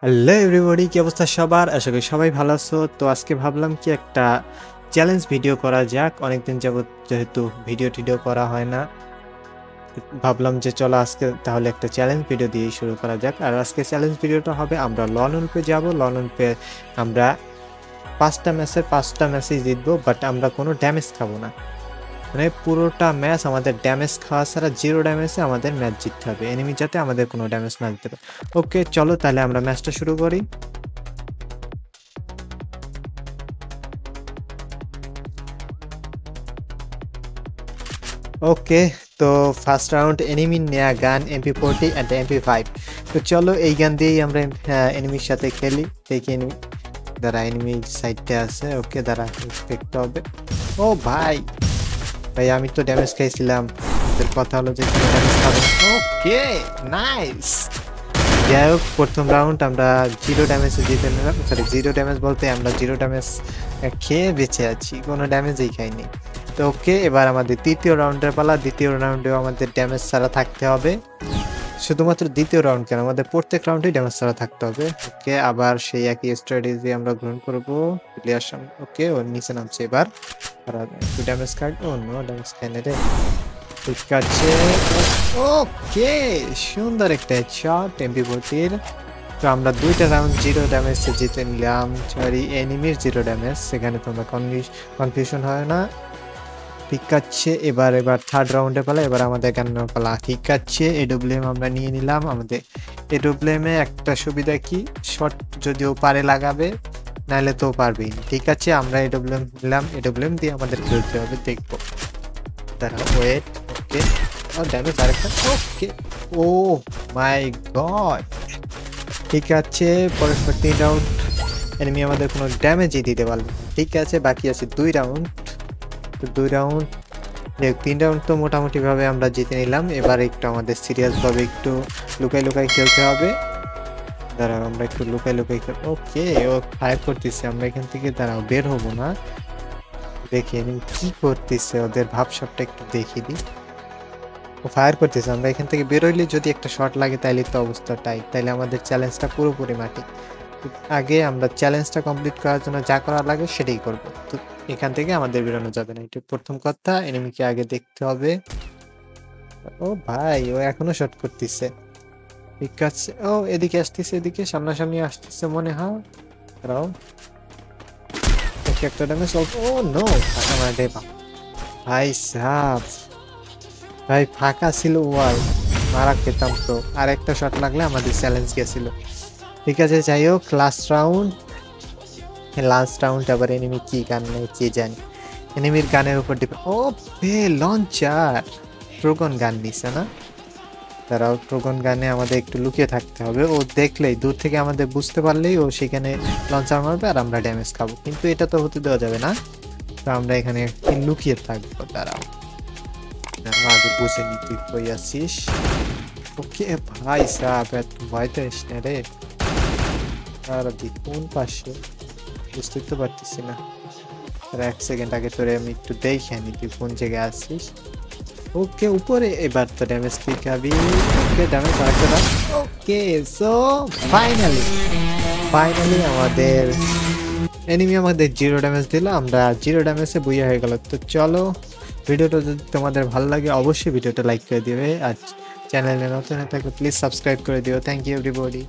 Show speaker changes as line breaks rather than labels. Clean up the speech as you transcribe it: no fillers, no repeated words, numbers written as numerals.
Hello everybody, কি অবস্থা সবার? আশা করি সবাই ভালো আছো। তো আজকে ভাবলাম কি একটা চ্যালেঞ্জ ভিডিও করা যাক। অনেকদিন যাবত যেহেতু ভিডিও টিডিও করা হয় না, ভাবলাম যে চলো আজকে তাহলে একটা চ্যালেঞ্জ ভিডিও দিয়ে শুরু করা যাক। আর আজকে চ্যালেঞ্জ ভিডিওটা হবে, আমরা লন উল্পে যাব। লন উল্পে আমরা 5টা ম্যাচই জিতবো, বাট আমরা কোনো ড্যামেজ খাবো না। মানে পুরোটা ম্যাচ আমাদের ড্যামেজ খাওয়া ছাড়া 0 ড্যামেজে আমাদের ম্যাচ জিততে হবে, এনিমি যাতে আমাদের কোনো ড্যামেজ না দিতে পারে। ওকে চলো তাহলে আমরা ম্যাচটা শুরু করি। ওকে, তো ফার্স্ট রাউন্ড এনিমি নেয়া গান MP40 অ্যান্ড MP5। তো চলো এই গান দিয়েই আমরা এনিমির সাথে খেলি। দেখি এনিমি দ্বারা এনিমি সাইডটা আছে। ওকে দ্বারা দেখতে হবে। ও ভাই ভাই, আমি তো ড্যামেজ খাইছিলাম, ওদের কথা হলো যে ড্যামেজ খাবে। Okay nice. যাই হোক, প্রথম রাউন্ড আমরা 0 ড্যামেজে জিতে নিলাম। সরি, 0 ড্যামেজ বলতে আমরা 0 ড্যামেজ খেয়ে বেঁচে আছি, কোনো ড্যামেজই খাইনি। তো ওকে, এবার আমাদের দ্বিতীয় রাউন্ডের পালা। দ্বিতীয় রাউন্ডেও আমাদের ড্যামেজ ছাড়া থাকতে হবে। শুধুমাত্র দ্বিতীয় রাউন্ড কেন, আমাদের প্রত্যেক রাউন্ডেই ড্যামেজ ছাড়া থাকতে হবে। ওকে, আবার সেই একই স্ট্র্যাটেজি আমরা গ্রহণ করবো। প্লেয়ার সামনে। ওকে, ওর নিচে নামছে এবার। একটু ড্যামেজ কাট। ও নো, ড্যামেজ খাই না রে। ঠিক আছে। ওকে, সুন্দর একটা শট MP40-র। তো আমরা 2টা রাউন্ড 0 ড্যামেজে জিতে নিলাম। সরি, এনিমির 0 ড্যামেজ, সেখানে তোমরা কনফিউশন হয় না। ঠিক আছে, এবার থার্ড রাউন্ডে পালা। এবার আমাদের কেন পালা। ঠিক আছে, AWM আমরা নিয়ে নিলাম। আমাদের AWM এ একটা সুবিধা কি, শট যদিও পারে লাগাবে, নাহলে তো পারবেই না। ঠিক আছে, আমরা AWM নিলাম। AWM দিয়ে আমাদের খেলতে হবে, দেখবো। দাঁড়াও, ওয়েট। ওকে, ও ড্যামেজ আরেকটা। ওকে, ও মাই গড। ঠিক আছে, পরের 3 রাউন্ড এনিমি আমাদের কোনো ড্যামেজই দিতে পারলো না। ঠিক আছে, বাকি আছে 2 রাউন্ড। তো 2 রাউন্ড, 3 রাউন্ড তো মোটামুটি ভাবে আমরা জিতে নিলাম। এবার একটু আমাদের সিরিয়াস ভাবে একটু লুকাই লুকাই খেলতে হবে। দাঁড়াও, আমরা একটু লুকাই লুকাই খেল। ওকে, ও ফায়ার করতেছে, আমরা এখান থেকে দাঁড়াও বের হবো না। দেখি এনিমি কি করতেছে, ওদের ভাবসাবটা একটু দেখি দিই। ও ফায়ার করতেছে, আমরা এখান থেকে বেরোইলে যদি একটা শট লাগে তাইলে তো অবস্থা টাইট, তাইলে আমাদের চ্যালেঞ্জটা পুরোপুরি মাটি। আগে আমরা চ্যালেঞ্জটা কমপ্লিট করার জন্য যা করা লাগে সেটাই করব। তো এখান থেকে আমাদের বেরোনো যাবে না, এটা প্রথম কথা। এনিমিকে আগে দেখতে হবে। ও ভাই, ও এখনো শট করতেছে। ঠিক আছে, ও এদিকে আসতেছে, এদিকে সামনাসামনি আসতেছে মনে হয়। দাঁড়াও, ওকে একটা ড্যামেজ। ও নো, ফাঁকা মারে ভাই সাব। ভাই ফাঁকা ছিল ওয়াল, মারা খেতাম তো। আর একটা শট লাগলে আমাদের চ্যালেঞ্জ গেছিল। ঠিক আছে, যাই হোক, লাস্ট রাউন্ড আবার এনিমি কি গান নেই কে জানি। এনিমির গানের উপর ডিপেন্ড। ও বে, লঞ্চার ট্রোগন গান নিছে না। তারাও ট্রোগন গানে আমাদের একটু লুকিয়ে থাকতে হবে। ও দেখলেই, দূর থেকে আমাদের বুঝতে পারলেই ও সেখানে লঞ্চার মারবে আর আমরা ড্যামেজ খাবো, কিন্তু এটা তো হতে দেওয়া যাবে না। তো আমরা এখানে লুকিয়ে থাকবো। দাঁড়াও, আগে বুঝে নি তুই কই আছিস। ওকে ভাই সাহেব, এত ভয় তো এস না রে। আর কোন পাশে বুঝতে তো পারতেছি না। আর 1 সেকেন্ড আগে তোরে আমি একটু দেখে নি তুই কোন জায়গায় আছিস। ওকে, উপরে এবার তো ড্যামেজ তুই খাবি। ওকে, ড্যামেজ আরেকটা দাও। ওকে, সো ফাইনালি ফাইনালি আমাদের এনিমি আমাদের 0 ড্যামেজ দিল, আমরা 0 ড্যামেজে বুইয়া হয়ে গেল। তো চলো, ভিডিওটা যদি তোমাদের ভালো লাগে অবশ্যই ভিডিওটা লাইক করে দিবে। আর চ্যানেলে নতুন হয়ে থাকলে প্লিজ সাবস্ক্রাইব করে দিও। Thank you everybody.